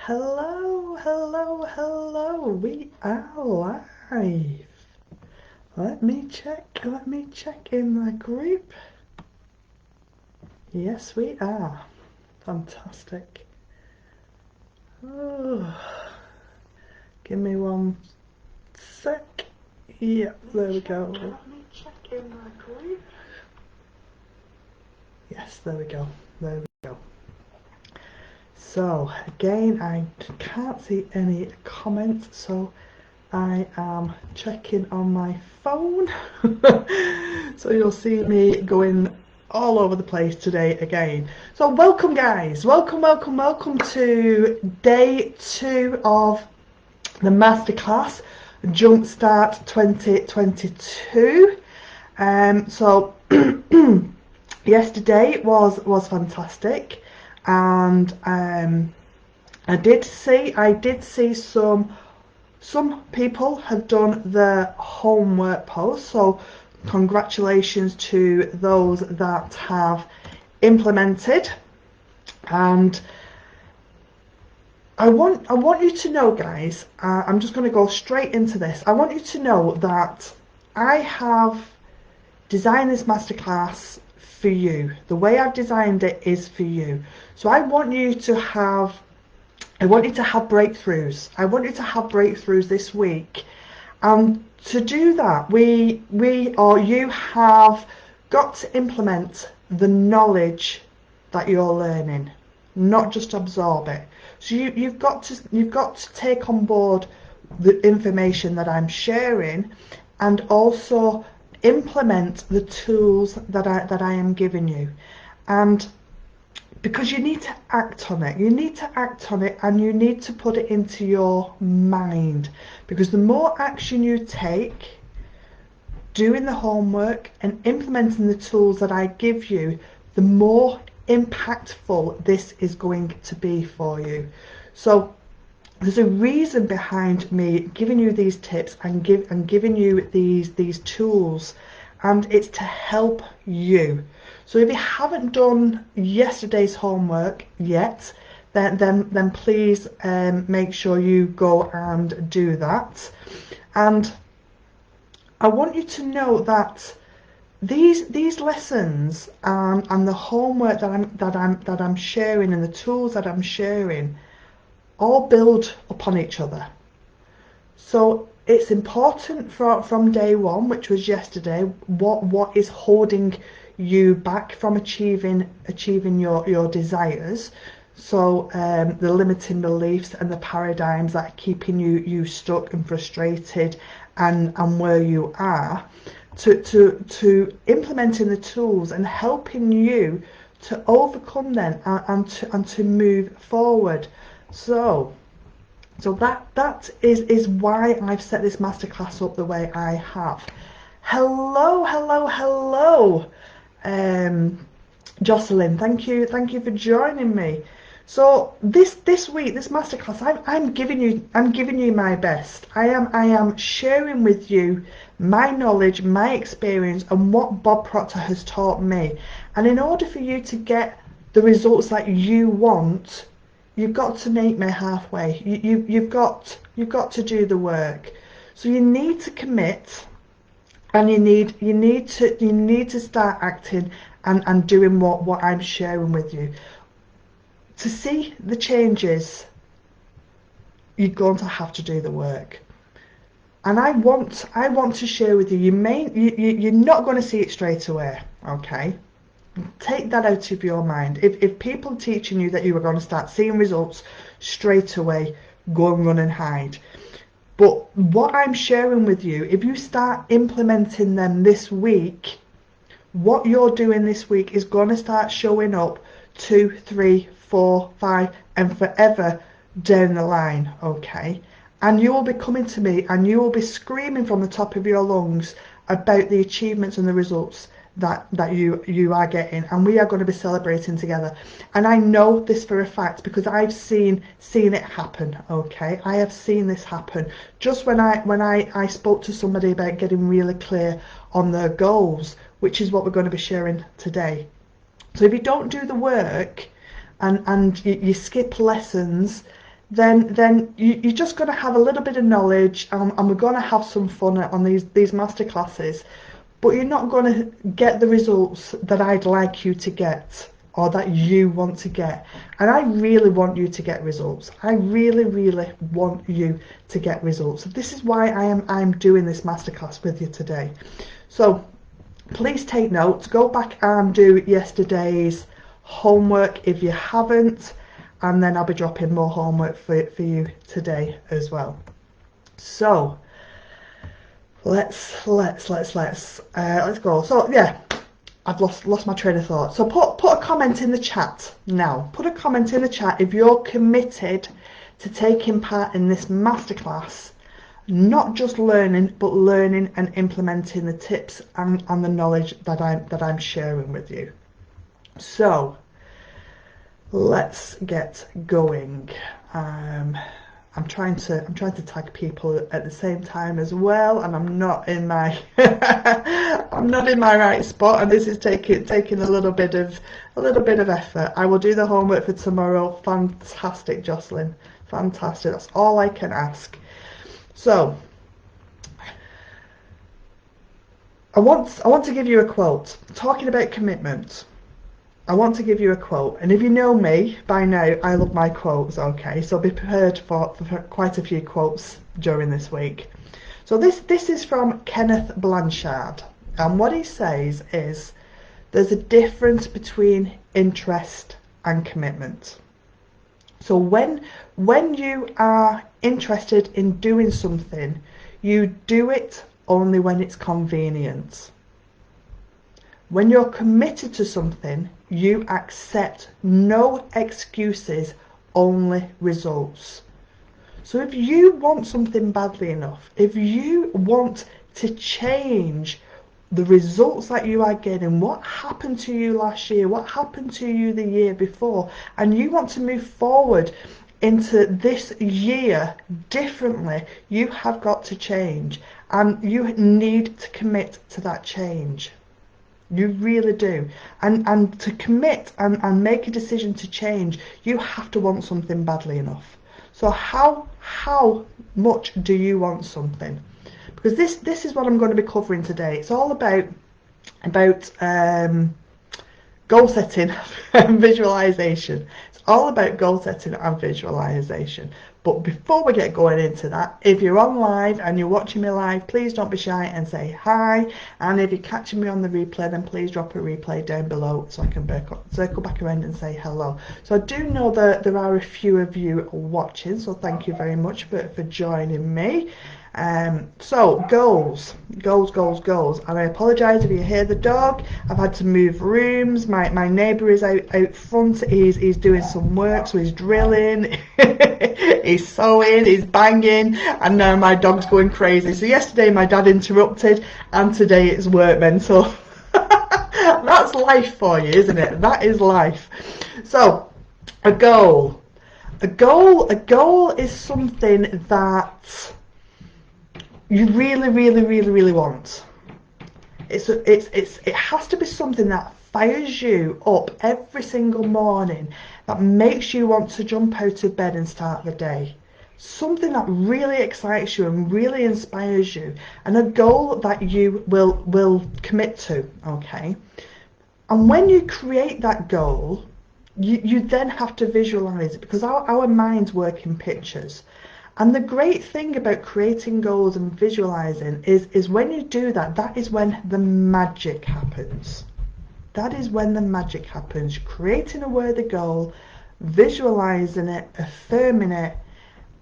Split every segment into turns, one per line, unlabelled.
Hello, hello, hello. We are live. Let me check in the group. Yes, we are. Fantastic. Oh, give me one sec. Yep, there we go. Let me check in the group. Yes, there we go. There we go. So, again, I can't see any comments, so I am checking on my phone. So you'll see me going all over the place today again. So welcome guys, welcome to day 2 of the Masterclass Jumpstart 2022. So yesterday was fantastic, and I did see some people have done the homework post, so congratulations to those that have implemented. And I want you to know, guys, I'm just going to go straight into this. I want you to know that I have designed this masterclass for you. The way I've designed it is for you. So I want you to have breakthroughs. I want you to have breakthroughs this week. And to do that, you have got to implement the knowledge that you're learning, not just absorb it. So you've got to take on board the information that I'm sharing, and also implement the tools that I am giving you. And because you need to act on it. You need to act on it, and you need to put it into your mind. Because the more action you take, doing the homework and implementing the tools that I give you, the more impactful this is going to be for you. So there's a reason behind me giving you these tips and giving you these tools, and it's to help you. So if you haven't done yesterday's homework yet, then please make sure you go and do that. And I want you to know that these lessons and the homework that I'm sharing, and the tools that I'm sharing, all build upon each other. So it's important from day one, which was yesterday, what is holding you back from achieving your desires. So the limiting beliefs and the paradigms that are keeping you stuck and frustrated and where you are, to implementing the tools and helping you to overcome them and to move forward. So that is why I've set this masterclass up the way I have. Hello, Jocelyn, thank you for joining me. So this week, this masterclass, I'm giving you my best. I am sharing with you my knowledge, my experience, and what Bob Proctor has taught me. And in order for you to get the results that you want, you've got to meet me halfway. You've got to do the work. So you need to commit, and you need to start acting and doing what I'm sharing with you. To see the changes, you're going to have to do the work. And I want to share with you. You're not going to see it straight away, okay? Take that out of your mind. If people are teaching you that you are going to start seeing results straight away, go and run and hide. But what I'm sharing with you, if you start implementing them this week, what you're doing this week is going to start showing up 2, 3, 4, 5, and forever down the line, okay? And you will be coming to me and you will be screaming from the top of your lungs about the achievements and the results that you are getting, and we are going to be celebrating together. And I know this for a fact because I've seen it happen, okay? I have seen this happen. Just when I spoke to somebody about getting really clear on their goals, which is what we're going to be sharing today. So if you don't do the work and you skip lessons, then you're just going to have a little bit of knowledge, and we're going to have some fun on these masterclasses, but you're not going to get the results that I'd like you to get, or that you want to get. And I really want you to get results. I really, really want you to get results. This is why I'm doing this masterclass with you today. So please take notes. Go back and do yesterday's homework if you haven't, and then I'll be dropping more homework for you today as well. So let's go. So yeah, I've lost my train of thought. So put a comment in the chat now. Put a comment in the chat if you're committed to taking part in this masterclass, not just learning, but learning and implementing the tips and the knowledge that I'm sharing with you. So let's get going. I'm trying to tag people at the same time as well, and I'm not in my I'm not in my right spot, and this is taking a little bit of effort. I will do the homework for tomorrow. Fantastic, Jocelyn. Fantastic. That's all I can ask. So I want to give you a quote. Talking about commitment, I want to give you a quote, and if you know me by now, I love my quotes, okay? So be prepared for quite a few quotes during this week. So this is from Kenneth Blanchard, and what he says is, there's a difference between interest and commitment. So when you are interested in doing something, you do it only when it's convenient. When you're committed to something, you accept no excuses, only results. So if you want something badly enough, if you want to change the results that you are getting, what happened to you last year, what happened to you the year before, and you want to move forward into this year differently, you have got to change, and you need to commit to that change. You really do. And to commit and make a decision to change, you have to want something badly enough. So how much do you want something? Because this is what I'm going to be covering today. It's all about goal setting and visualization. It's all about goal setting and visualization. But before we get going into that, if you're on live and you're watching me live, please don't be shy and say hi. And if you're catching me on the replay, then please drop a replay down below so I can circle back around and say hello. So I do know that there are a few of you watching, so thank you very much for joining me. So goals, and I apologise if you hear the dog. I've had to move rooms. My neighbour is out front. He's doing some work, so he's drilling, he's sewing, he's banging, and now my dog's going crazy. So yesterday my dad interrupted, and today it's workmen. So that's life for you, isn't it? That is life. So a goal is something that you really want. It has to be something that fires you up every single morning, that makes you want to jump out of bed and start the day. Something that really excites you and really inspires you, and a goal that you will commit to, okay? And when you create that goal, you then have to visualize it, because our minds work in pictures. And the great thing about creating goals and visualizing is when you do that, that is when the magic happens. That is when the magic happens. Creating a worthy goal, visualizing it, affirming it,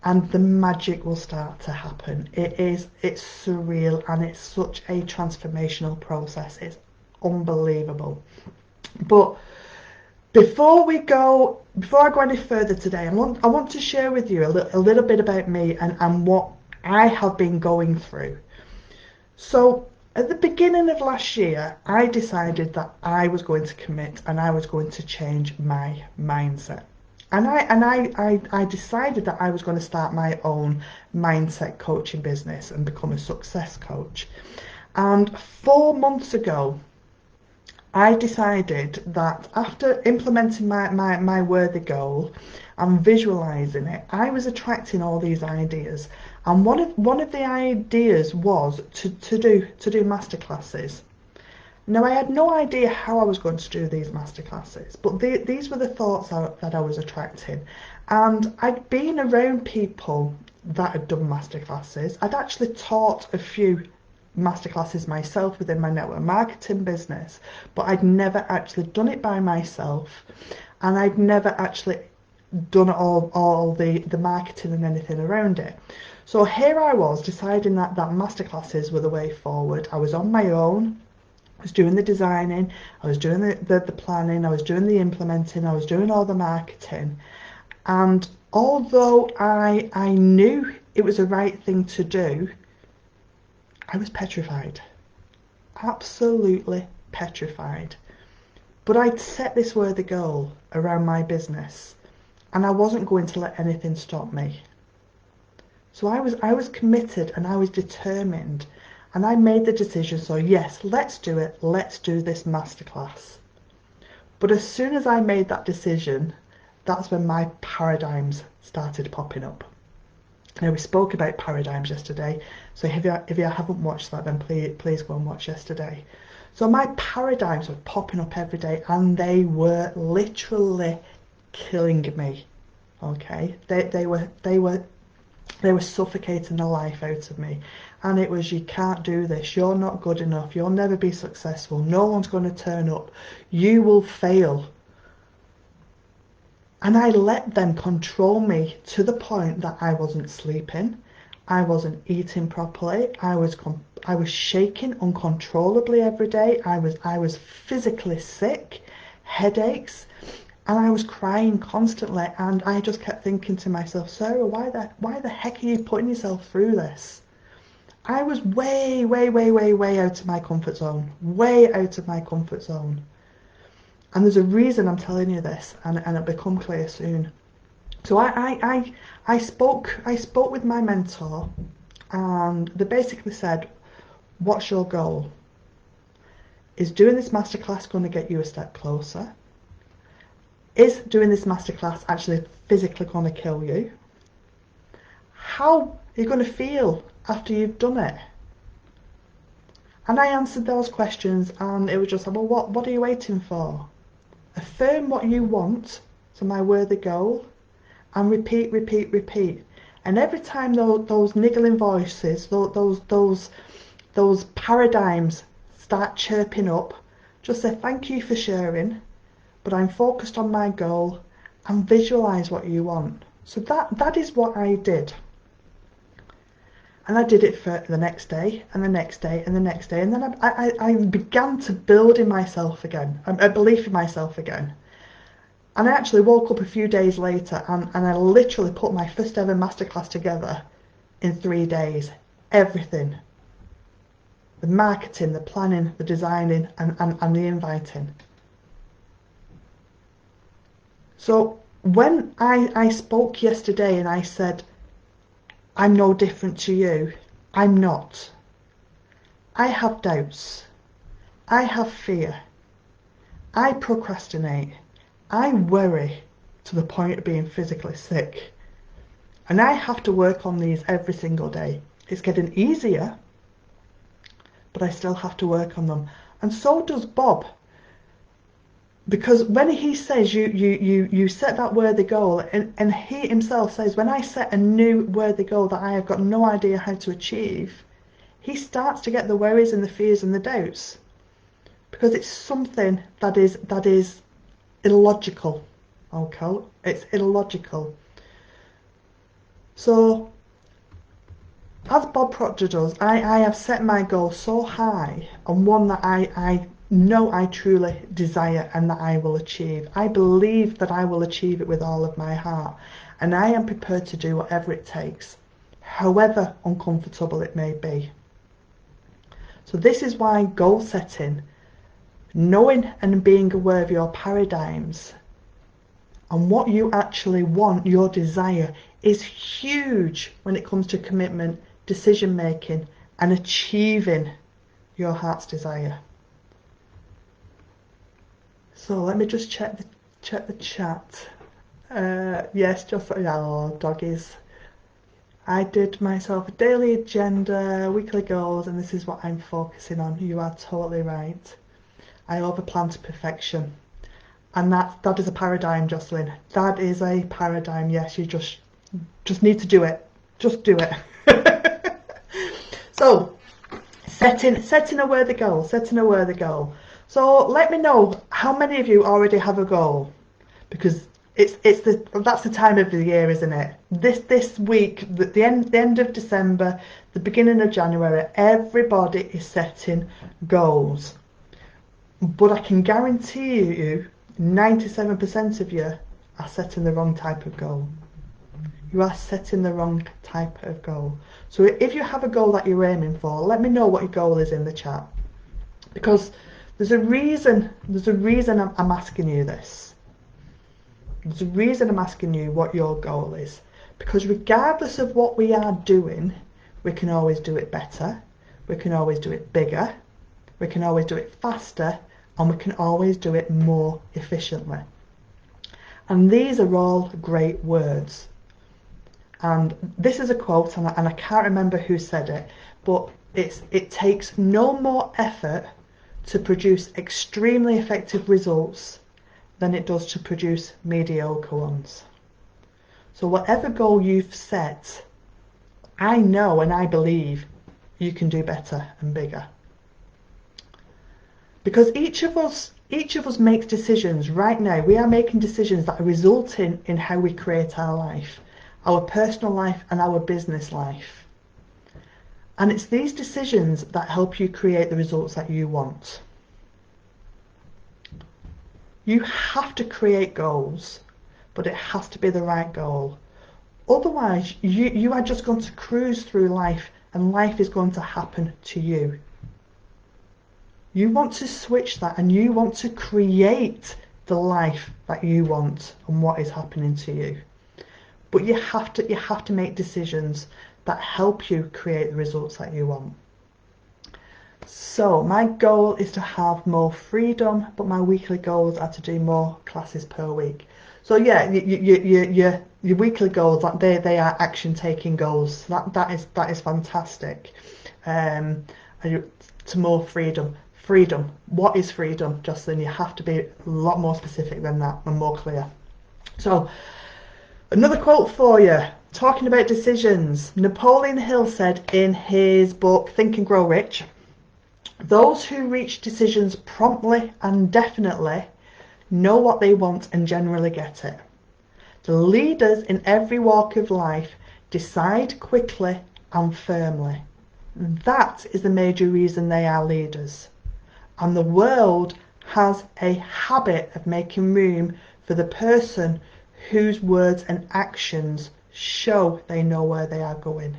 and the magic will start to happen. It's surreal, and it's such a transformational process. It's unbelievable. But before I go any further today, I want to share with you a little bit about me and what I have been going through. So at the beginning of last year, I decided that I was going to commit and I was going to change my mindset. And I decided that I was going to start my own mindset coaching business and become a success coach. And 4 months ago, I decided that after implementing my worthy goal and visualizing it, I was attracting all these ideas. And one of the ideas was to do masterclasses. Now, I had no idea how I was going to do these masterclasses, but these were the thoughts that I was attracting. And I'd been around people that had done masterclasses. I'd actually taught a few masterclasses myself within my network marketing business, but I'd never actually done it by myself, and I'd never actually done all the marketing and anything around it. So here I was deciding that masterclasses were the way forward. I was on my own. I was doing the designing, I was doing the planning, I was doing the implementing, I was doing all the marketing. And although I knew it was the right thing to do, I was petrified. Absolutely petrified. But I'd set this worthy goal around my business, and I wasn't going to let anything stop me. So I was committed and I was determined. And I made the decision, so yes, let's do it. Let's do this masterclass. But as soon as I made that decision, that's when my paradigms started popping up. Now, we spoke about paradigms yesterday, so if you haven't watched that, then please go and watch yesterday. So my paradigms were popping up every day, and they were literally killing me. Okay, they were suffocating the life out of me. And it was, you can't do this, you're not good enough, you'll never be successful, no one's going to turn up, you will fail. And I let them control me to the point that I wasn't sleeping, I wasn't eating properly, I was shaking uncontrollably every day, I was physically sick, headaches, and I was crying constantly. And I just kept thinking to myself, Sarah, why the heck are you putting yourself through this? I was way out of my comfort zone, way out of my comfort zone. And there's a reason I'm telling you this, and it'll become clear soon. So I spoke with my mentor, and they basically said, what's your goal? Is doing this masterclass going to get you a step closer? Is doing this masterclass actually physically going to kill you? How are you going to feel after you've done it? And I answered those questions, and it was just like, well, what are you waiting for? Affirm what you want, so my worthy goal, and repeat. And every time those niggling voices, those paradigms start chirping up, just say thank you for sharing, but I'm focused on my goal, and visualize what you want. So that is what I did. And I did it for the next day, and the next day, and the next day. And then I began to build in myself again, a belief in myself again. And I actually woke up a few days later, and I literally put my first ever masterclass together in 3 days. Everything. The marketing, the planning, the designing, and the inviting. So when I spoke yesterday and I said, I'm no different to you, I'm not. I have doubts. I have fear. I procrastinate. I worry to the point of being physically sick. And I have to work on these every single day. It's getting easier, but I still have to work on them. And so does Bob. Because when he says you set that worthy goal, and he himself says, when I set a new worthy goal that I have got no idea how to achieve, he starts to get the worries and the fears and the doubts. Because it's something that is illogical. Okay? It's illogical. So, as Bob Proctor does, I have set my goal so high, and one that I know I truly desire and that I will achieve. I believe that I will achieve it with all of my heart, and I am prepared to do whatever it takes, however uncomfortable it may be. So this is why goal setting, knowing and being aware of your paradigms and what you actually want, your desire, is huge when it comes to commitment, decision making, and achieving your heart's desire. So let me just check the chat. Yes, just oh, doggies. I did myself a daily agenda, weekly goals, and this is what I'm focusing on. You are totally right. I overplan to perfection. And that is a paradigm, Jocelyn. That is a paradigm. Yes, you just need to do it. Just do it. So, setting a worthy goal. Setting a worthy goal. So let me know how many of you already have a goal, because that's the time of the year, isn't it? This week, the end of December, the beginning of January, everybody is setting goals. But I can guarantee you, 97% of you are setting the wrong type of goal. You are setting the wrong type of goal. So if you have a goal that you're aiming for, let me know what your goal is in the chat. Because there's a reason I'm asking you this. There's a reason I'm asking you what your goal is. Because regardless of what we are doing, we can always do it better, we can always do it bigger, we can always do it faster, and we can always do it more efficiently. And these are all great words. And this is a quote, and I can't remember who said it, but it takes no more effort to produce extremely effective results than it does to produce mediocre ones. So whatever goal you've set, I know and I believe you can do better and bigger. Because each of us makes decisions right now. We are making decisions that are resulting in how we create our life, our personal life and our business life. And it's these decisions that help you create the results that you want. You have to create goals, but it has to be the right goal. Otherwise, you are just going to cruise through life and life is going to happen to you. You want to switch that and you want to create the life that you want and what is happening to you. But you have to make decisions that help you create the results that you want. So my goal is to have more freedom, but my weekly goals are to do more classes per week. So yeah, your weekly goals, they are action taking goals. That is fantastic. To more freedom. Freedom. What is freedom, Jocelyn? You have to be a lot more specific than that and more clear. So another quote for you. Talking about decisions. Napoleon Hill said in his book Think and Grow Rich, those who reach decisions promptly and definitely know what they want and generally get it. The leaders in every walk of life decide quickly and firmly. That is the major reason they are leaders. And the world has a habit of making room for the person whose words and actions show they know where they are going.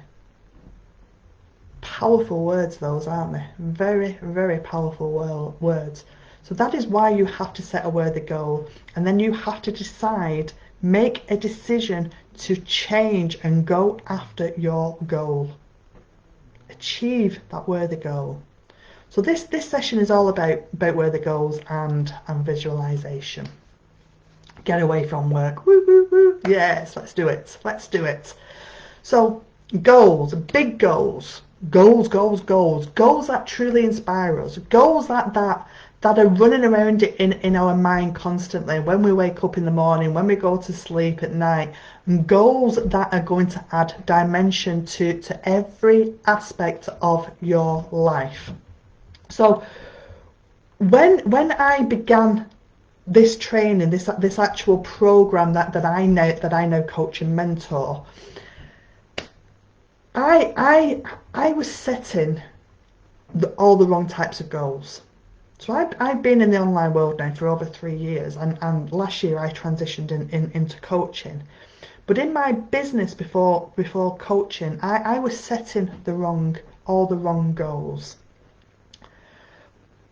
Powerful words those, aren't they? Very, very powerful words. So that is why you have to set a worthy goal, and then you have to decide, make a decision to change and go after your goal. Achieve that worthy goal. So this session is all about worthy goals and visualization. Get away from work. Woo, woo, woo. Yes, let's do it. Let's do it. So goals, big goals. Goals that truly inspire us, goals that are running around in our mind constantly when we wake up in the morning, when we go to sleep at night, and goals that are going to add dimension to every aspect of your life. So when I began this training, this actual program that I now coach and mentor, I was setting all the wrong types of goals. So I've been in the online world now for over 3 years, and last year I transitioned into coaching. But in my business before coaching, I was setting all the wrong goals.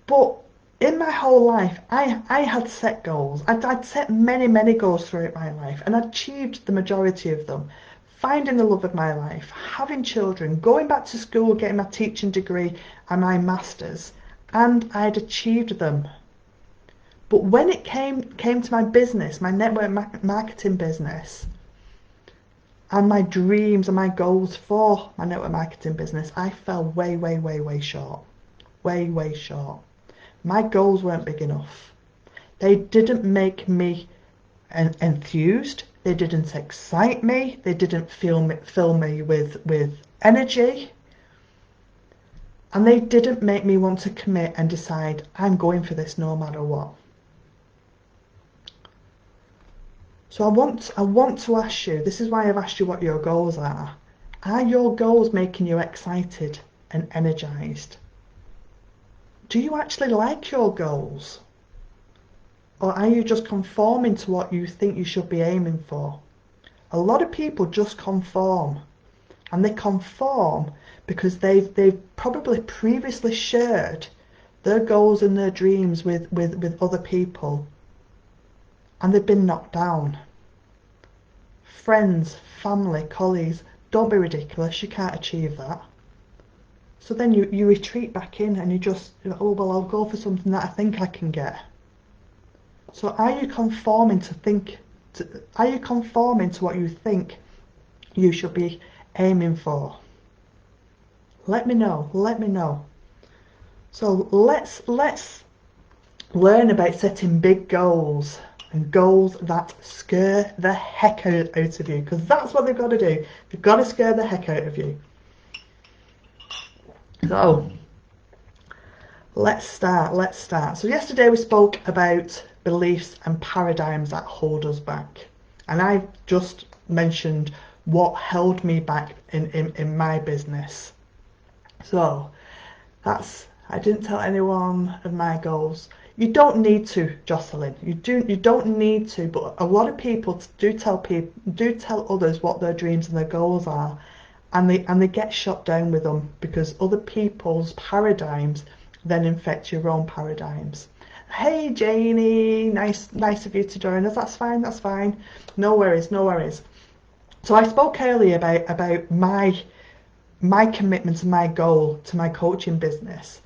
But in my whole life, I had set goals. I'd set many goals throughout my life, and I'd achieved the majority of them. Finding the love of my life, having children, going back to school, getting my teaching degree and my masters, and I'd achieved them. But when it came to my business, my network marketing business, and my dreams and my goals for my network marketing business, I fell way, way, way, way short. Way, way short. My goals weren't big enough. They didn't make me enthused. They didn't excite me. They didn't fill me with energy. And they didn't make me want to commit and decide, I'm going for this no matter what. So I want to ask you, this is why I've asked you what your goals are. Are your goals making you excited and energized? Do you actually like your goals? Or are you just conforming to what you think you should be aiming for? A lot of people just conform. And they conform because they've probably previously shared their goals and their dreams with other people. And they've been knocked down. Friends, family, colleagues, don't be ridiculous, you can't achieve that. So then you retreat back in and you just, oh well, I'll go for something that I think I can get. So are you conforming to what you think you should be aiming for? Let me know. So let's learn about setting big goals, and goals that scare the heck out of you, because that's what they've got to do. They've got to scare the heck out of you. So let's start. So yesterday we spoke about beliefs and paradigms that hold us back, and I just mentioned what held me back in my business. So I didn't tell anyone of my goals. You don't need to, Jocelyn. You don't need to, but a lot of people do tell others what their dreams and their goals are, and they get shot down with them because other people's paradigms then infect your own paradigms. Hey Janie, nice of you to join us. That's fine. No worries. So I spoke earlier about my commitment and my goal to my coaching business.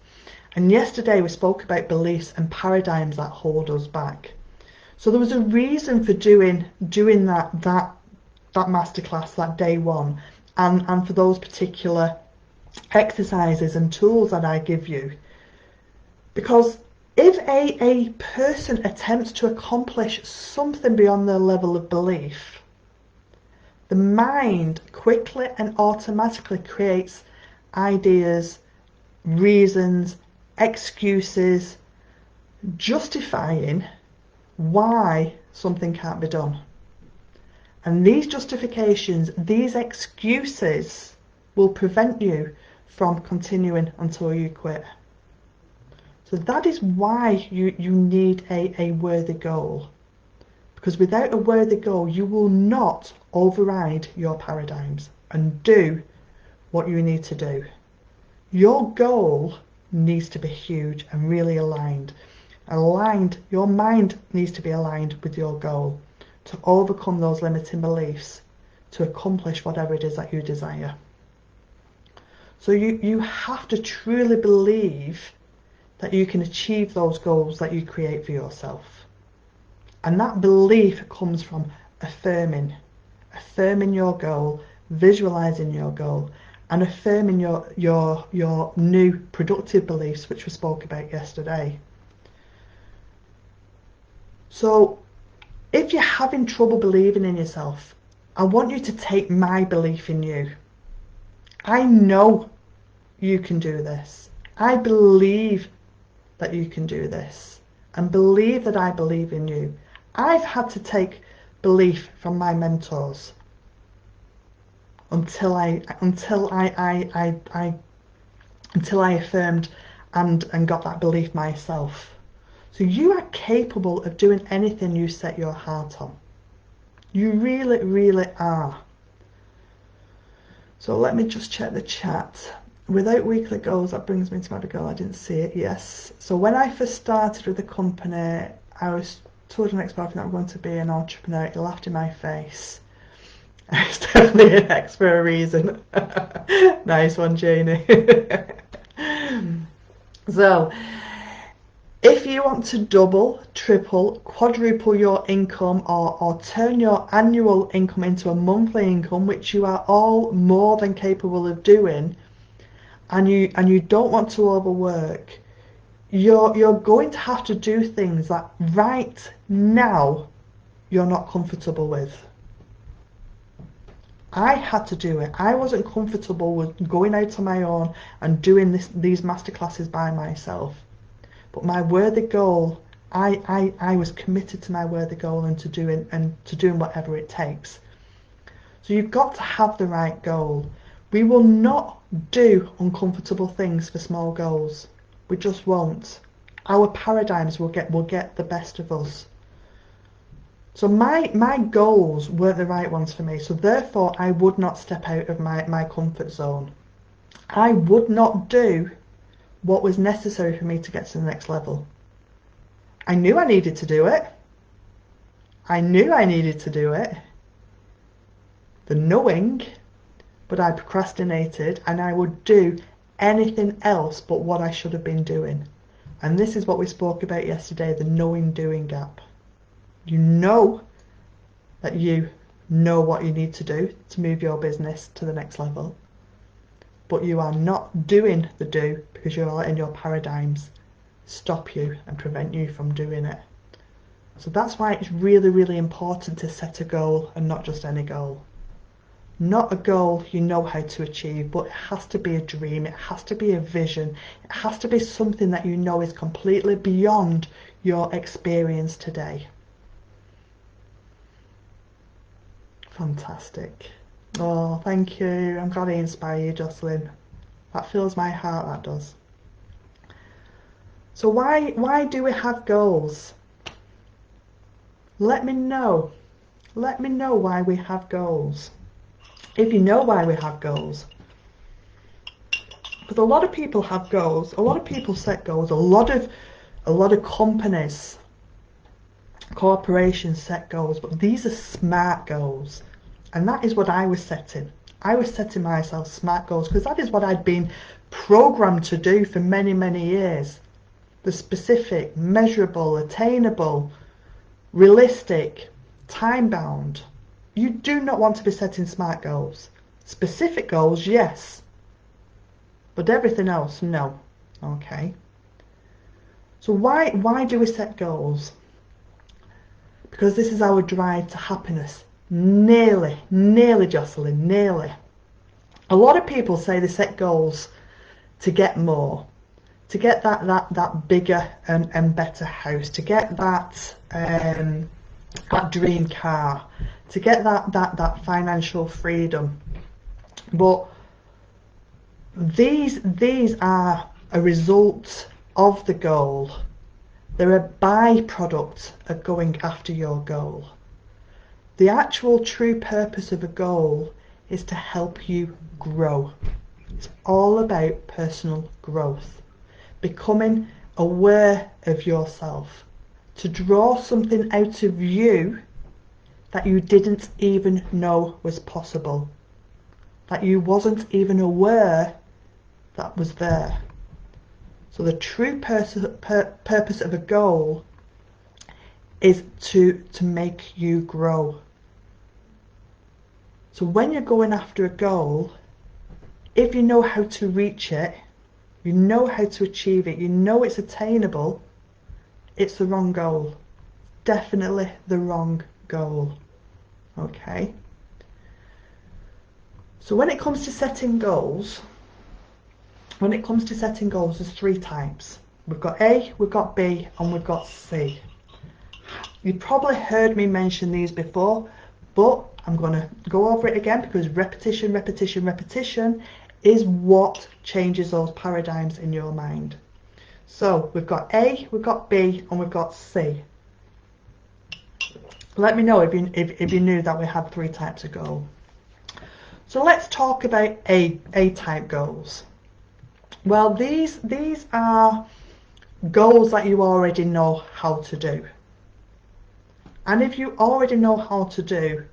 And yesterday we spoke about beliefs and paradigms that hold us back. So there was a reason for doing that masterclass, that day one, and for those particular exercises and tools that I give you. Because if a person attempts to accomplish something beyond their level of belief, the mind quickly and automatically creates ideas, reasons, excuses, justifying why something can't be done. And these justifications, these excuses, will prevent you from continuing until you quit. So that is why you need a worthy goal. Because without a worthy goal, you will not override your paradigms and do what you need to do. Your goal needs to be huge and really aligned. Your mind needs to be aligned with your goal to overcome those limiting beliefs, to accomplish whatever it is that you desire. So you have to truly believe that you can achieve those goals that you create for yourself. And that belief comes from affirming your goal, visualizing your goal, and affirming your new productive beliefs, which we spoke about yesterday. So if you're having trouble believing in yourself, I want you to take my belief in you. I know you can do this. I believe that you can do this, and believe that I believe in you. I've had to take belief from my mentors until I affirmed and got that belief myself. So you are capable of doing anything you set your heart on. You really, really are. So let me just check the chat. Without weekly goals, that brings me to my goal. I didn't see it. Yes. So when I first started with the company, I was told an ex-boyfriend that I'm going to be an entrepreneur. He laughed in my face. It's definitely an ex for a reason. Nice one, Janie. So If you want to double, triple, quadruple your income, or turn your annual income into a monthly income, which you are all more than capable of doing, and you don't want to overwork, you're going to have to do things that right now you're not comfortable with. I had to do it. I wasn't comfortable with going out on my own and doing these masterclasses by myself. But my worthy goal, I was committed to my worthy goal and to doing whatever it takes. So you've got to have the right goal. We will not do uncomfortable things for small goals. We just won't. Our paradigms will get the best of us. So my goals weren't the right ones for me. So therefore I would not step out of my comfort zone. I would not do what was necessary for me to get to the next level. I knew I needed to do it. I knew I needed to do it. The knowing, but I procrastinated, and I would do anything else but what I should have been doing. And this is what we spoke about yesterday, the knowing-doing gap. You know that you know what you need to do to move your business to the next level, but you are not doing the do because you're letting your paradigms stop you and prevent you from doing it. So that's why it's really, really important to set a goal, and not just any goal. Not a goal you know how to achieve, but it has to be a dream, it has to be a vision, it has to be something that you know is completely beyond your experience today. Fantastic. Oh, thank you. I'm glad I inspire you, Jocelyn. That fills my heart, that does. So why do we have goals? Let me know. Let me know why we have goals. If you know why we have goals. But a lot of people have goals. A lot of people set goals. A lot of companies, corporations set goals, but these are SMART goals. And that is what I was setting. I was setting myself SMART goals because that is what I'd been programmed to do for many, many years. The specific, measurable, attainable, realistic, time-bound. You do not want to be setting SMART goals. Specific goals, yes. But everything else, no. Okay. So why do we set goals? Because this is our drive to happiness. Nearly, Jocelyn, nearly. A lot of people say they set goals to get more, to get that bigger and better house, to get that dream car, to get that financial freedom. But these are a result of the goal. They're a byproduct of going after your goal. The actual true purpose of a goal is to help you grow. It's all about personal growth, becoming aware of yourself, to draw something out of you that you didn't even know was possible, that you wasn't even aware that was there. So the true purpose of a goal is to make you grow. So when you're going after a goal, if you know how to reach it, you know how to achieve it, you know it's attainable, it's the wrong goal. Definitely the wrong goal. Okay? So when it comes to setting goals, there's three types. We've got A, we've got B, and we've got C. You've probably heard me mention these before, but I'm going to go over it again because repetition is what changes those paradigms in your mind. So we've got A, we've got B, and we've got C. Let me know if you knew that we had three types of goal. So let's talk about A type goals. Well, these are goals that you already know how to do. And if you already know how to do,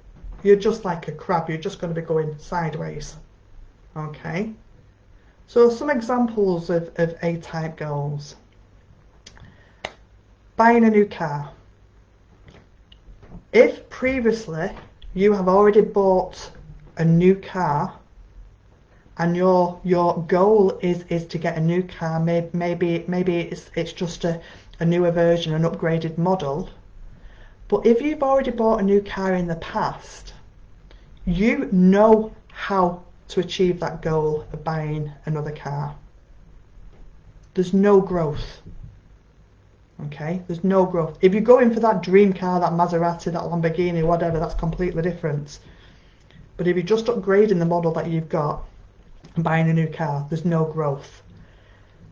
you're just like a crab, you're just going to be going sideways. Okay? So some examples of A-type goals. buying a new car. If previously you have already bought a new car and your goal is to get a new car, maybe it's just a newer version, an upgraded model. But if you've already bought a new car in the past, you know how to achieve that goal of buying another car. There's no growth. Okay, there's no growth. If you're going for that dream car, that Maserati, that Lamborghini, whatever, that's completely different. But if you're just upgrading the model that you've got and buying a new car, there's no growth.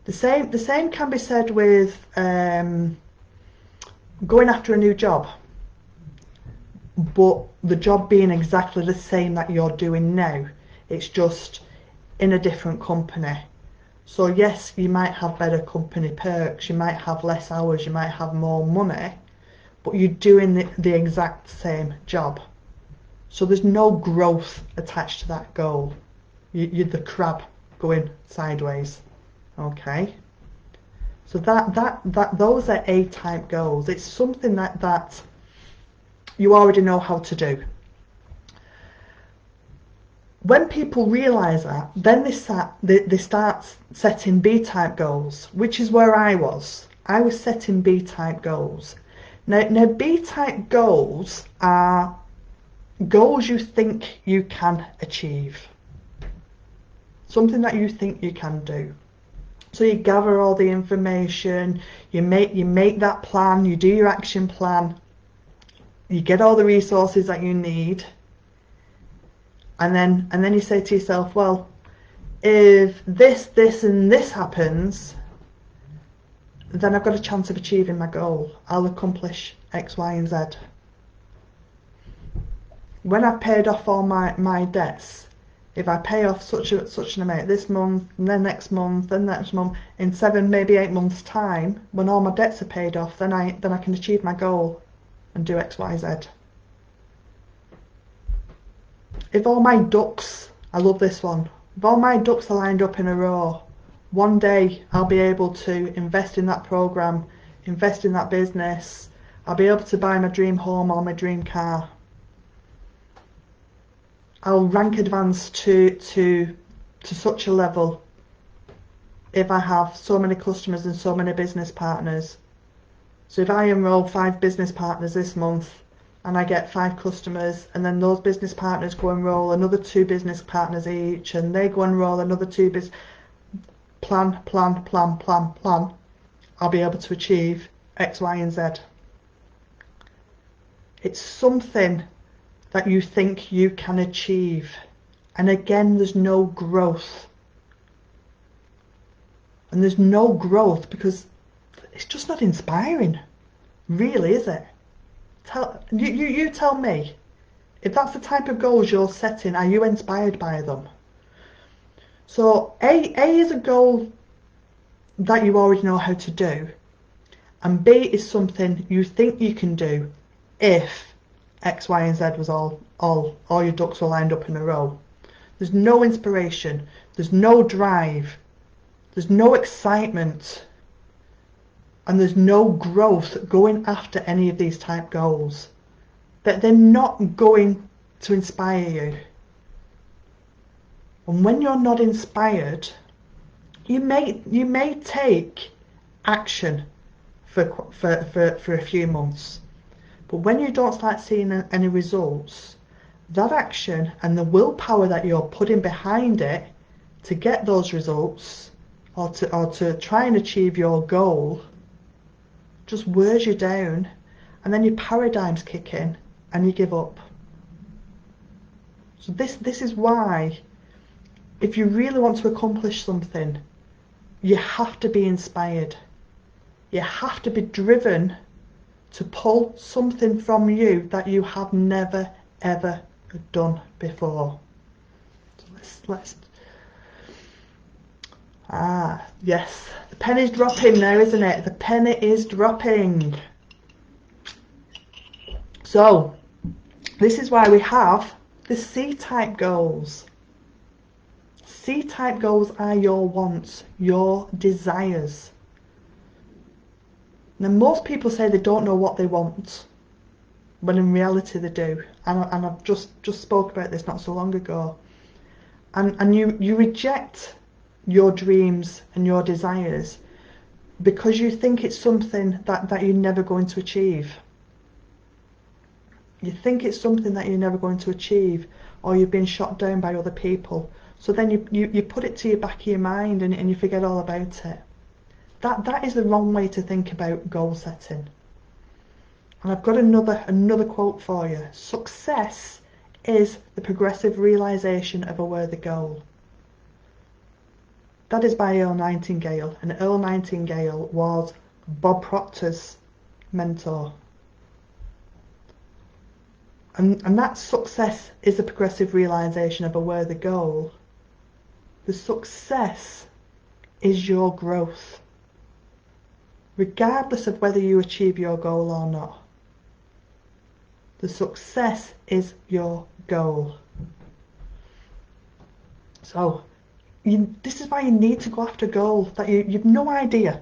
The same can be said with going after a new job, but the job being exactly the same that you're doing now. It's just in a different company. So yes, you might have better company perks, you might have less hours, you might have more money, but you're doing the exact same job. So there's no growth attached to that goal. You're the crab going sideways. Okay. So those are A-type goals. It's something that you already know how to do. When people realise that, then they start setting B-type goals, which is where I was. I was setting B-type goals. Now B-type goals are goals you think you can achieve. Something that you think you can do. So you gather all the information, you make that plan, you do your action plan, you get all the resources that you need. And then you say to yourself, well, if this and this happens, then I've got a chance of achieving my goal. I'll accomplish X, Y, and Z. When I've paid off all my debts, if I pay off such an amount this month, and then next month, then next month, in 7, maybe 8 months' time, when all my debts are paid off, then I can achieve my goal and do X, Y, Z. If all my ducks, I love this one, if all my ducks are lined up in a row, one day I'll be able to invest in that program, invest in that business, I'll be able to buy my dream home or my dream car. I'll rank advance to such a level if I have so many customers and so many business partners. So if I enroll 5 business partners this month, and I get 5 customers, and then those business partners go and roll another 2 business partners each, and they go and roll another 2 business. Plan. I'll be able to achieve X, Y, and Z. It's something that you think you can achieve. And again, there's no growth. And there's no growth because it's just not inspiring. Really, is it? You tell me, if that's the type of goals you're setting, are you inspired by them? So A is a goal that you already know how to do, and B is something you think you can do if X, Y, and Z was all your ducks were lined up in a row. There's no inspiration, there's no drive, there's no excitement, and there's no growth going after any of these type goals. That they're not going to inspire you. And when you're not inspired, you may take action for a few months. But when you don't start seeing any results, that action and the willpower that you're putting behind it to get those results or to try and achieve your goal just wears you down, and then your paradigms kick in and you give up. So this is why, if you really want to accomplish something, you have to be inspired. You have to be driven to pull something from you that you have never ever done before. So let's yes, the penny's dropping now, isn't it? The penny is dropping. So this is why we have the C-type goals. C-type goals are your wants, your desires. Now, most people say they don't know what they want, when in reality they do. And I've just spoke about this not so long ago. And you reject your dreams and your desires because you think it's something that you're never going to achieve. You think it's something that you're never going to achieve, or you've been shot down by other people. So then you put it to your back of your mind and you forget all about it. That is the wrong way to think about goal setting. And I've got another quote for you. Success is the progressive realisation of a worthy goal. That is by Earl Nightingale, and Earl Nightingale was Bob Proctor's mentor. And that success is the progressive realisation of a worthy goal. The success is your growth, regardless of whether you achieve your goal or not. The success is your goal. So this is why you need to go after a goal that you've no idea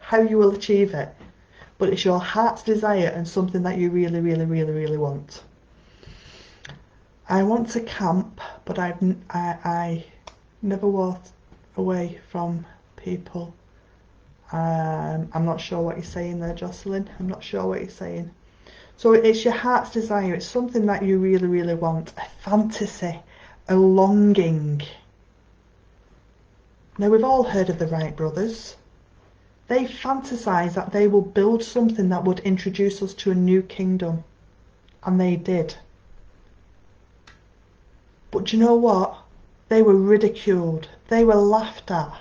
how you will achieve it, but it's your heart's desire and something that you really, really, really, really want. I want to camp, but I never walked away from people. I'm not sure what you're saying there, Jocelyn. I'm not sure what you're saying. So it's your heart's desire. It's something that you really, really want. A fantasy, a longing. Now, we've all heard of the Wright brothers. They fantasised that they will build something that would introduce us to a new kingdom. And they did. But do you know what? They were ridiculed. They were laughed at.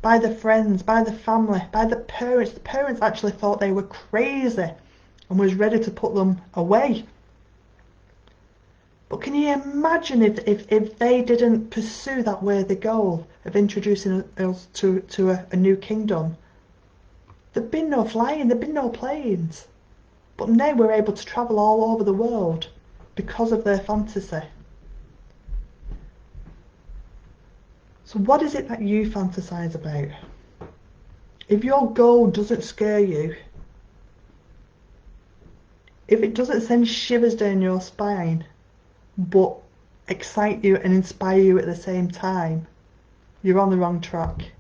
By the friends, by the family, by the parents. The parents actually thought they were crazy and was ready to put them away. But can you imagine if they didn't pursue that worthy goal of introducing us to a new kingdom? There'd been no flying, there'd been no planes. But now we're able to travel all over the world because of their fantasy. So what is it that you fantasise about? If your goal doesn't scare you, if it doesn't send shivers down your spine, but excite you and inspire you at the same time, you're on the wrong track.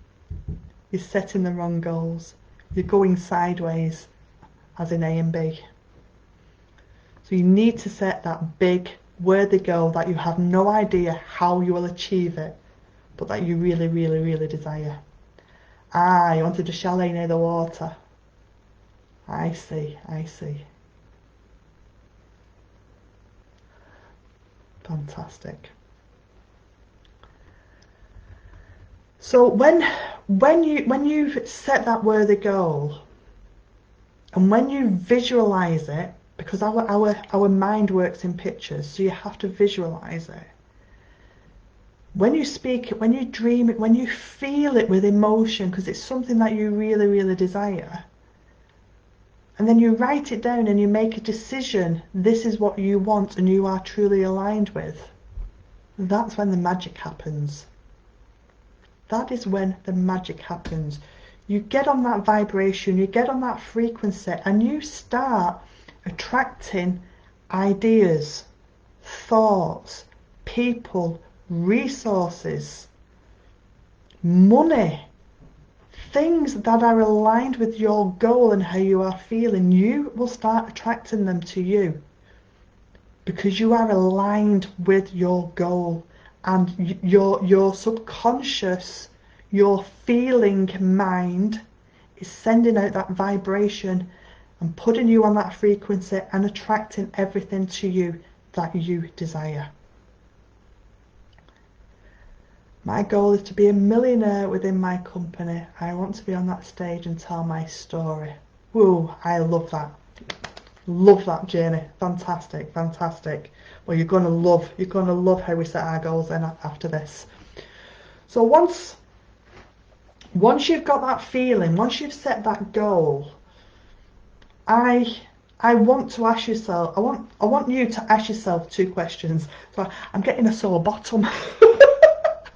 You're setting the wrong goals. You're going sideways, as in A and B. So you need to set that big, worthy goal that you have no idea how you will achieve it, but that you really, really, really desire. Ah, you wanted a chalet near the water. I see. Fantastic. So when you set that worthy goal, and when you visualize it, because our mind works in pictures, so you have to visualize it. When you speak it, when you dream it, when you feel it with emotion, because it's something that you really, really desire, and then you write it down and you make a decision, this is what you want and you are truly aligned with, that's when the magic happens. That is when the magic happens. You get on that vibration, you get on that frequency, and you start attracting ideas, thoughts, people, resources, money, things that are aligned with your goal and how you are feeling. You will start attracting them to you because you are aligned with your goal, and your subconscious, your feeling mind is sending out that vibration and putting you on that frequency and attracting everything to you that you desire. My goal is to be a millionaire within my company. I want to be on that stage and tell my story. Whoa, I love that. Love that, Janie. Fantastic, fantastic. Well, you're gonna love how we set our goals then after this. So once you've got that feeling, once you've set that goal, I want to ask yourself, I want you to ask yourself 2 questions. So I'm getting a sore bottom.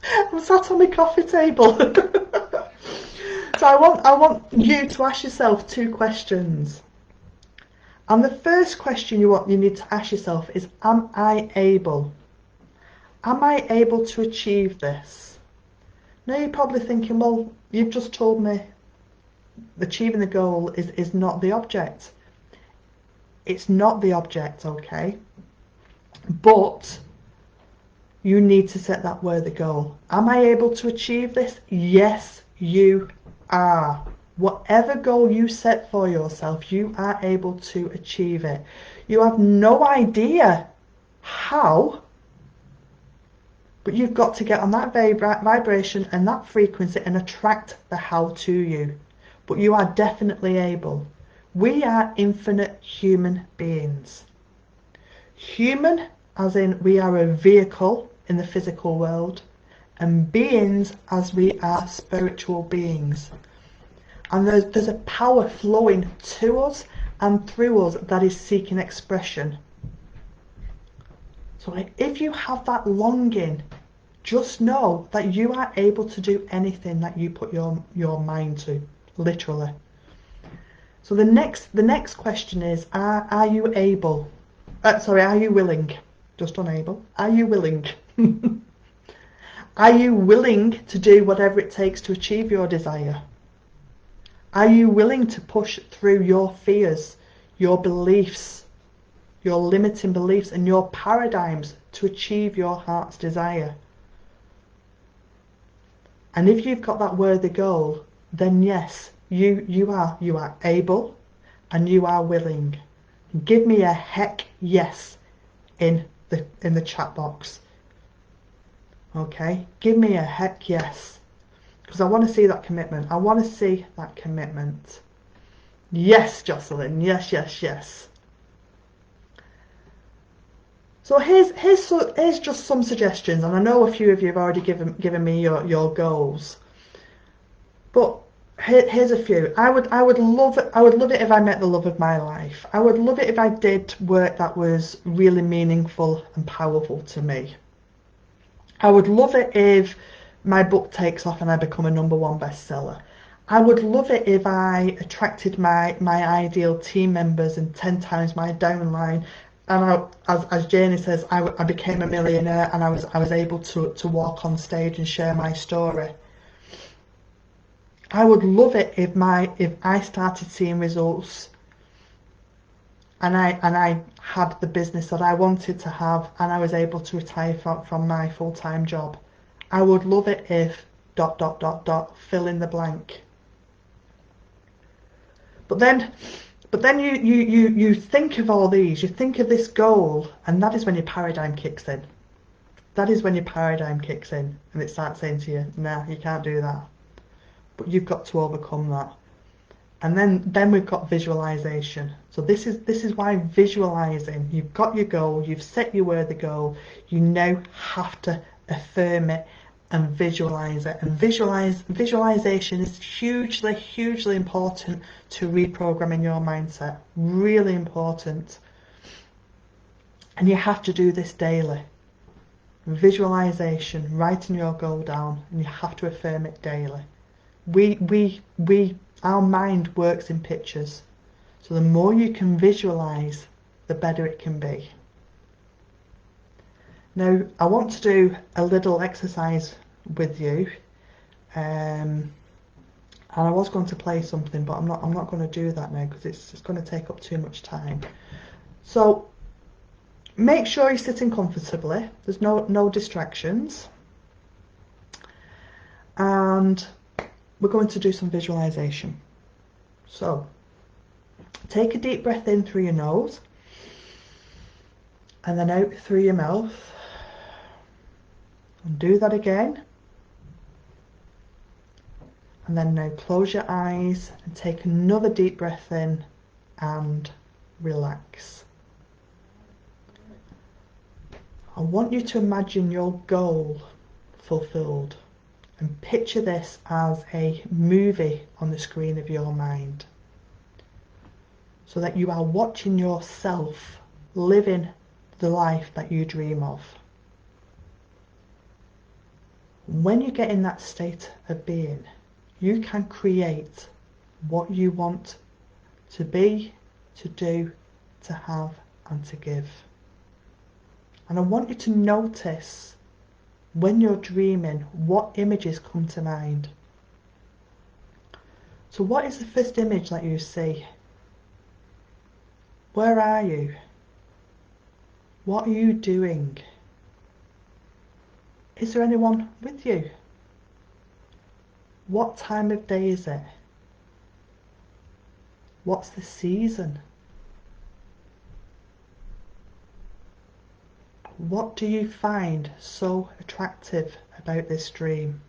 I'm sat on my coffee table. So I want you to ask yourself 2 questions. And the first question you need to ask yourself is, am I able? Am I able to achieve this? Now you're probably thinking, well, you've just told me achieving the goal is not the object. It's not the object, okay? But you need to set that worthy goal. Am I able to achieve this? Yes, you are. Whatever goal you set for yourself, you are able to achieve it. You have no idea how, but you've got to get on that vibration and that frequency and attract the how to you. But you are definitely able. We are infinite human beings. Human as in we are a vehicle in the physical world, and beings as we are spiritual beings. And there's a power flowing to us and through us that is seeking expression. So if you have that longing, just know that you are able to do anything that you put your mind to, literally. So the next question is, are you able? Are you willing? Just unable. Are you willing? Are you willing to do whatever it takes to achieve your desire? Are you willing to push through your fears, your beliefs, your limiting beliefs and your paradigms to achieve your heart's desire? And if you've got that worthy goal, then yes, you are able and you are willing. Give me a heck yes in the chat box. Okay, give me a heck yes, because I want to see that commitment. I want to see that commitment. Yes, Jocelyn. Yes, yes, yes. So here's just some suggestions, and I know a few of you have already given me your goals, but here's a few. I would love it if I met the love of my life. I would love it if I did work that was really meaningful and powerful to me. I would love it if my book takes off and I become a #1 bestseller. I would love it if I attracted my ideal team members and 10 times my downline. And as Janie says, I became a millionaire and I was able to walk on stage and share my story. I would love it if I started seeing results and I had the business that I wanted to have and I was able to retire from my full-time job. I would love it if ... fill in the blank. But then you think of all these, you think of this goal, and that is when your paradigm kicks in. That is when your paradigm kicks in and it starts saying to you, nah, you can't do that. But you've got to overcome that. And then we've got visualization. So this is why visualizing, you've got your goal, you've set your worthy goal, you now have to affirm it and visualize it. And visualization is hugely important to reprogramming your mindset. Really important. And you have to do this daily. Visualization, writing your goal down, and you have to affirm it daily. Our mind works in pictures. So the more you can visualize, the better it can be. Now, I want to do a little exercise with you, and I was going to play something, but I'm not going to do that now because it's going to take up too much time. So make sure you're sitting comfortably. There's no distractions, and we're going to do some visualization. So take a deep breath in through your nose and then out through your mouth. And do that again. And then now close your eyes and take another deep breath in and relax. I want you to imagine your goal fulfilled and picture this as a movie on the screen of your mind, so that you are watching yourself living the life that you dream of. When you get in that state of being, You can create what you want to be, to do, to have, and to give. And I want you to notice when you're dreaming, what images come to mind. So what is the first image that you see? Where are you? What are you doing? Is there anyone with you? What time of day is it? What's the season? What do you find so attractive about this dream?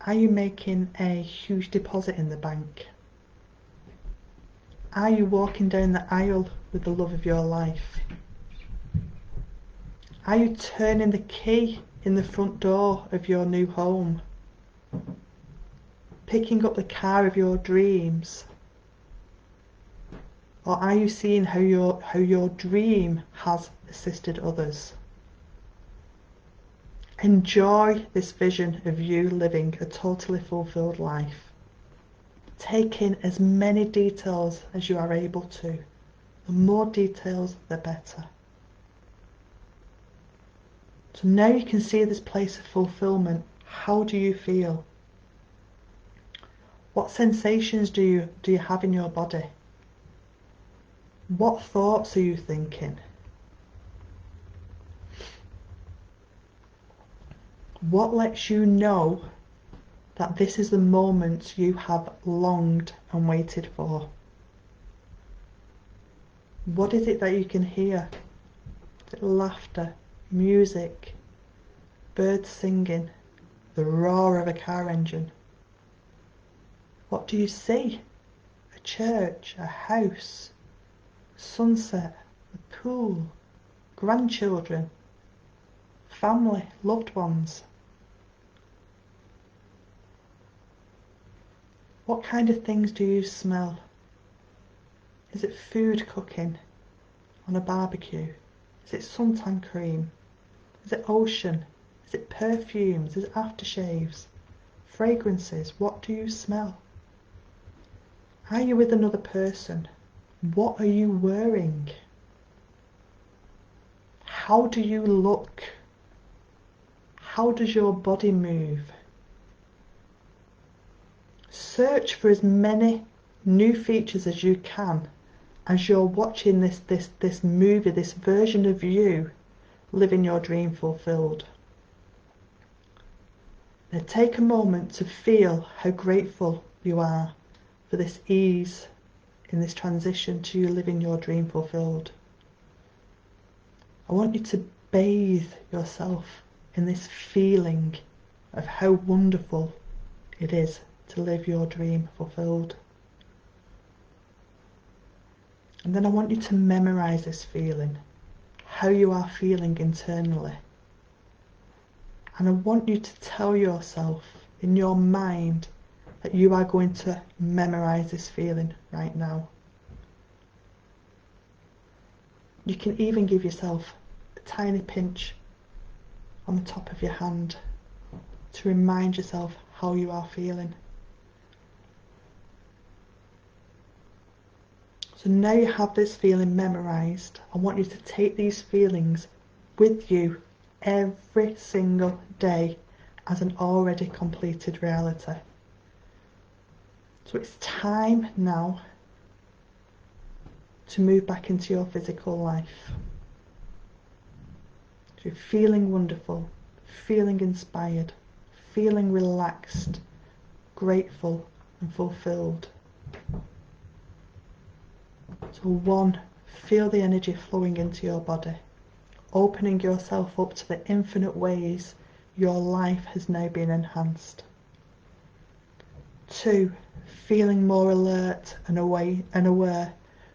Are you making a huge deposit in the bank? Are you walking down the aisle with the love of your life? Are you turning the key in the front door of your new home? Picking up the car of your dreams? Or are you seeing how your dream has assisted others? Enjoy this vision of you living a totally fulfilled life. Take in as many details as you are able to. The more details, the better. So now you can see this place of fulfillment. How do you feel? What sensations do you have in your body? What thoughts are you thinking? What lets you know that this is the moment you have longed and waited for? What is it that you can hear? Is it laughter, music, birds singing, the roar of a car engine? What do you see? A church, a house, sunset, a pool, grandchildren, family, loved ones. What kind of things do you smell? Is it food cooking on a barbecue? Is it suntan cream? Is it ocean? Is it perfumes? Is it aftershaves? Fragrances? What do you smell? Are you with another person? What are you wearing? How do you look? How does your body move? Search for as many new features as you can as you're watching this movie, this version of you living your dream fulfilled. Now take a moment to feel how grateful you are for this ease in this transition to you living your dream fulfilled. I want you to bathe yourself in this feeling of how wonderful it is to live your dream fulfilled. And then I want you to memorize this feeling, how you are feeling internally. And I want you to tell yourself in your mind that you are going to memorize this feeling right now. You can even give yourself a tiny pinch on the top of your hand to remind yourself how you are feeling. So now you have this feeling memorized. I want you to take these feelings with you every single day as an already completed reality. So it's time now to move back into your physical life. So you're feeling wonderful, feeling inspired, feeling relaxed, grateful and fulfilled. So 1, feel the energy flowing into your body, opening yourself up to the infinite ways your life has now been enhanced. 2, feeling more alert and aware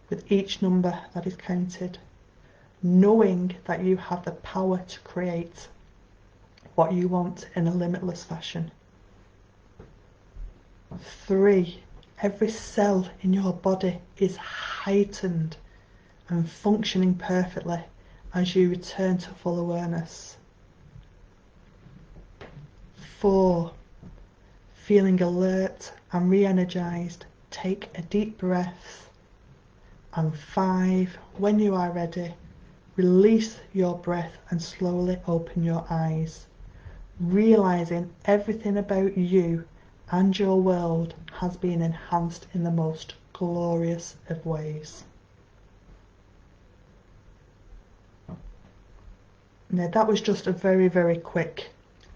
with each number that is counted, knowing that you have the power to create what you want in a limitless fashion. 3, every cell in your body is heightened and functioning perfectly as you return to full awareness. 4, feeling alert and re-energized, take a deep breath. And 5, when you are ready, release your breath and slowly open your eyes, realizing everything about you and your world has been enhanced in the most glorious of ways. Now that was just a very, very quick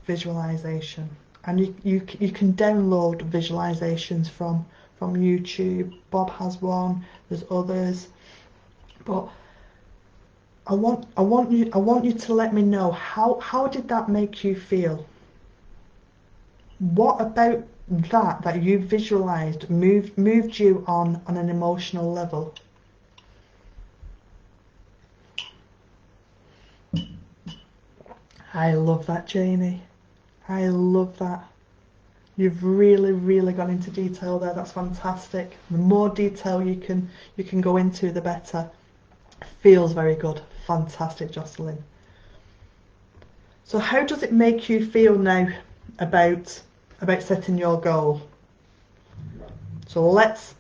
visualization, and you can download visualizations from YouTube. Bob has one, there's others, but I want you to let me know how did that make you feel? What about that you visualized moved you on an emotional level? I love that, Janie. I love that. You've really, really gone into detail there. That's fantastic. The more detail you can go into, the better. Feels very good. Fantastic, Jocelyn. So how does it make you feel now about setting your goal? So let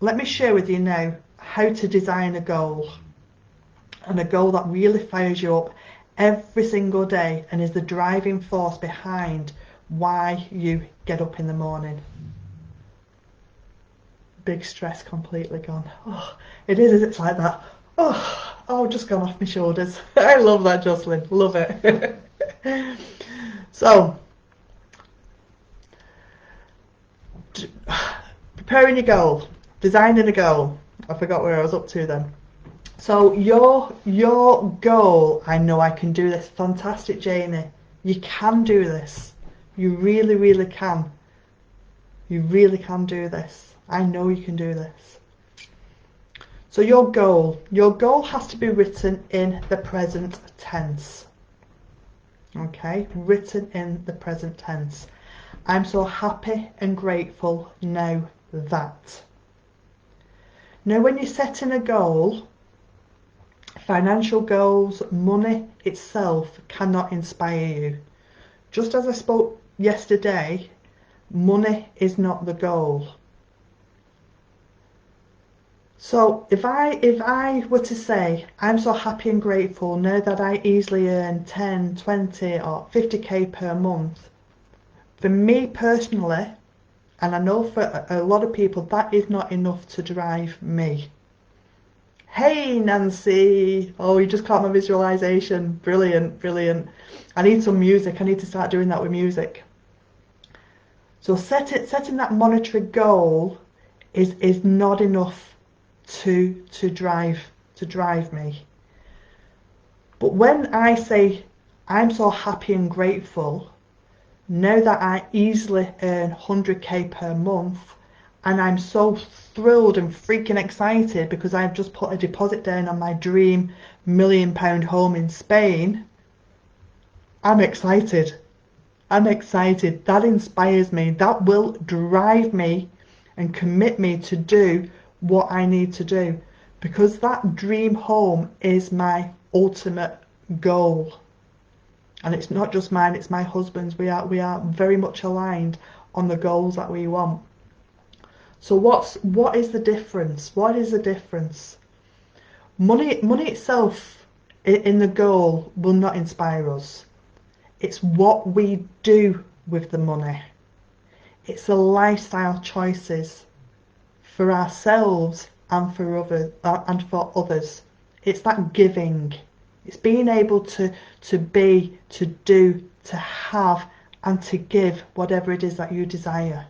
me share with you now how to design a goal, and a goal that really fires you up every single day and is the driving force behind why you get up in the morning. Big stress completely gone. Oh, it is, it's like that. Oh, just gone off my shoulders. I love that, Jocelyn. Love it. So, preparing your goal, designing a goal. I forgot where I was up to then. So your goal, I know I can do this. Fantastic, Janie. You can do this. You really, really can. You really can do this. I know you can do this. So your goal has to be written in the present tense. Okay, written in the present tense. I'm so happy and grateful now that. Now when you're setting a goal, financial goals, money itself cannot inspire you. Just as I spoke yesterday, money is not the goal. So if I were to say, I'm so happy and grateful now that I easily earn 10, 20 or 50k per month, for me personally, and I know for a lot of people, that is not enough to drive me. Hey Nancy, oh, you just caught my visualization. Brilliant, brilliant. I need some music. I need to start doing that with music. So setting that monetary goal is not enough to drive me. But when I say I'm so happy and grateful now that I easily earn 100k per month, and I'm so thrilled and freaking excited because I've just put a deposit down on my dream £1 million home in Spain, I'm excited. I'm excited. That inspires me. That will drive me and commit me to do what I need to do, because that dream home is my ultimate goal. And it's not just mine, it's my husband's. We are very much aligned on the goals that we want. So what is the difference? What is the difference? Money itself in the goal will not inspire us. It's what we do with the money. It's the lifestyle choices for ourselves and for others. It's that giving. It's being able to be, to do, to have, and to give whatever it is that you desire.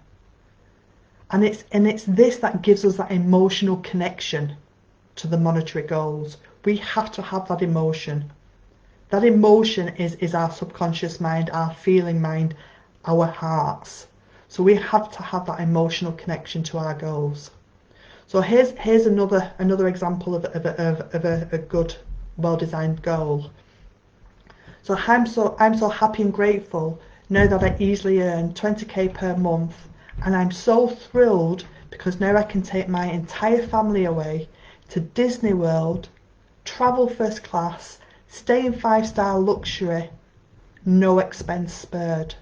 And it's this that gives us that emotional connection to the monetary goals. We have to have that emotion. That emotion is our subconscious mind, our feeling mind, our hearts. So we have to have that emotional connection to our goals. So here's another example of a good, well-designed goal. So I'm so happy and grateful now that I easily earn 20k per month, and I'm so thrilled because now I can take my entire family away to Disney World, travel first class, stay in 5-star luxury, no expense spared.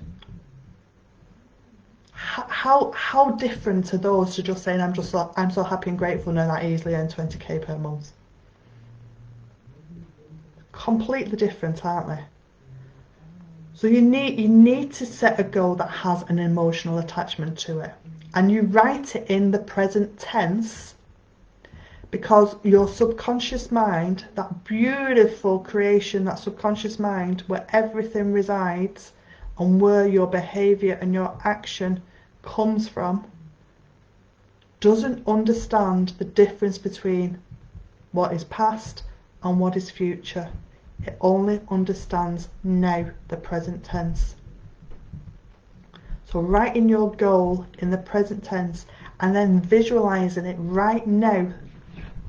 how different are those to just saying I'm so happy and grateful now that I easily earn 20k per month? Completely different, aren't they? So you need to set a goal that has an emotional attachment to it, and you write it in the present tense, because your subconscious mind, that beautiful creation, that subconscious mind where everything resides and where your behavior and your action comes from, doesn't understand the difference between what is past and what is future. It only understands now, the present tense. So writing your goal in the present tense and then visualizing it right now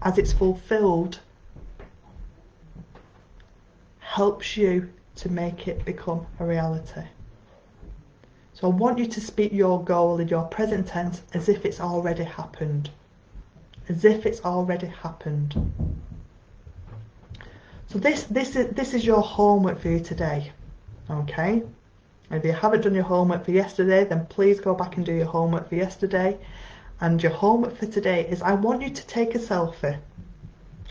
as it's fulfilled helps you to make it become a reality. So I want you to speak your goal in your present tense as if it's already happened. As if it's already happened. So this is your homework for you today, okay? If you haven't done your homework for yesterday, then please go back and do your homework for yesterday. And your homework for today is I want you to take a selfie,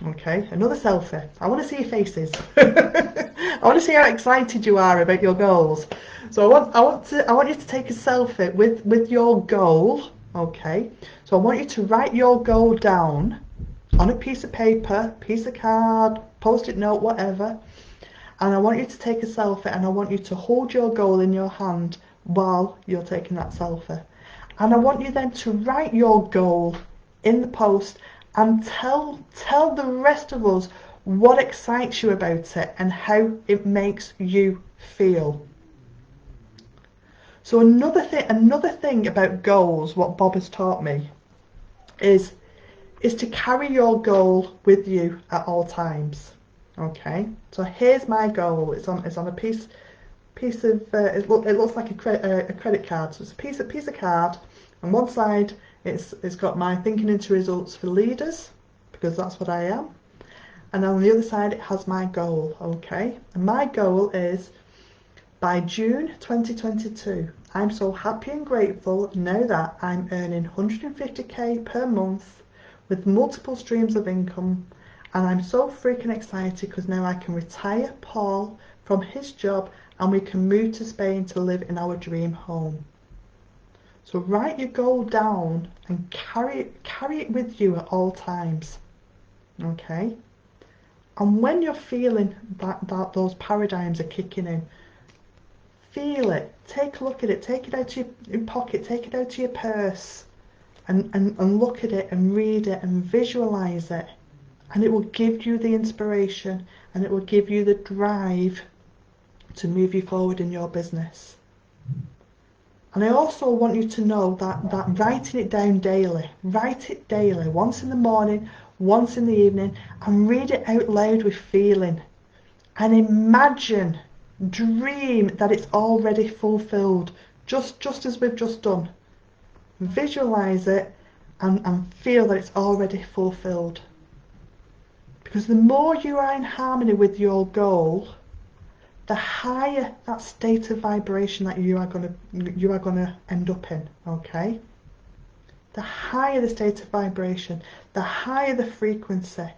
okay? Another selfie. I want to see your faces. I want to see how excited you are about your goals. So I want you to take a selfie with your goal, okay? So I want you to write your goal down on a piece of paper, piece of card, post-it note, whatever, and I want you to take a selfie, and I want you to hold your goal in your hand while you're taking that selfie. And I want you then to write your goal in the post and tell the rest of us what excites you about it and how it makes you feel. So another thing about goals, what Bob has taught me, is to carry your goal with you at all times. Okay, so here's my goal. It's on a piece of it looks like a credit card. So it's a piece of card, and one side it's got my thinking into results for leaders, because that's what I am, and on the other side it has my goal. Okay, and my goal is by June 2022. I'm so happy and grateful now that I'm earning 150k per month with multiple streams of income, and I'm so freaking excited because now I can retire Paul from his job and we can move to Spain to live in our dream home. So write your goal down and carry it with you at all times, okay? And when you're feeling that those paradigms are kicking in, feel it, take a look at it, take it out of your pocket, take it out of your purse, and look at it and read it and visualize it, and it will give you the inspiration and it will give you the drive to move you forward in your business. And I also want you to know that writing it down daily, write it daily, once in the morning, once in the evening, and read it out loud with feeling, and imagine, dream that it's already fulfilled, just as we've just done. Visualize it and feel that it's already fulfilled. Because the more you are in harmony with your goal, the higher that state of vibration that you are gonna end up in, okay? The higher the state of vibration, the higher the frequency,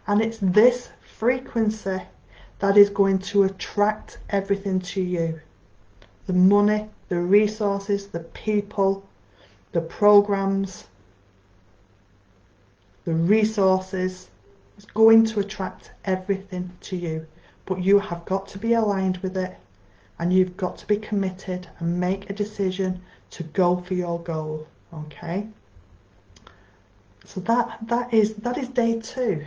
and it's this frequency that is going to attract everything to you. The money, the resources, the people, the programs, the resources. It's going to attract everything to you. But you have got to be aligned with it, and you've got to be committed and make a decision to go for your goal, okay? So that is day 2.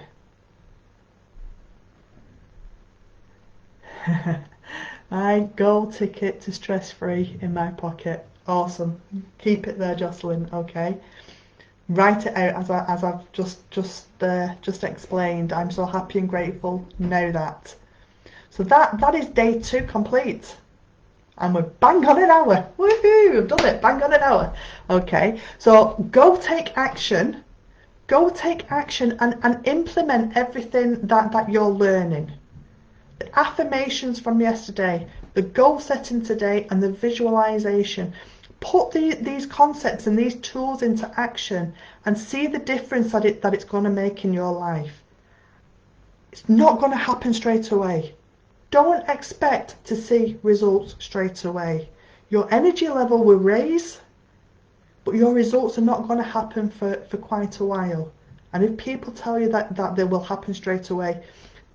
My goal ticket to stress-free in my pocket. Awesome. Keep it there, Jocelyn, okay? Write it out as I've just explained. I'm so happy and grateful now that. So that is day 2 complete. And we're bang on an hour. Woohoo! We've done it. Bang on an hour. Okay. So go take action. Go take action and implement everything that you're learning. The affirmations from yesterday, the goal setting today, and the visualization. put these concepts and these tools into action and see the difference that it's going to make in your life. It's not going to happen straight away. Don't expect to see results straight away. Your energy level will raise, but your results are not going to happen for quite a while. And if people tell you that they will happen straight away,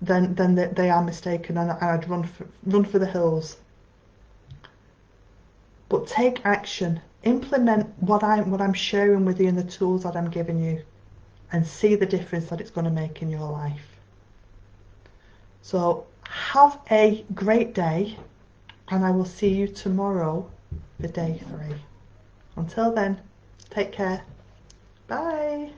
then they are mistaken, and I'd run for the hills. But take action. Implement what I'm sharing with you and the tools that I'm giving you, and see the difference that it's going to make in your life. So have a great day, and I will see you tomorrow for day 3. Until then, take care. Bye.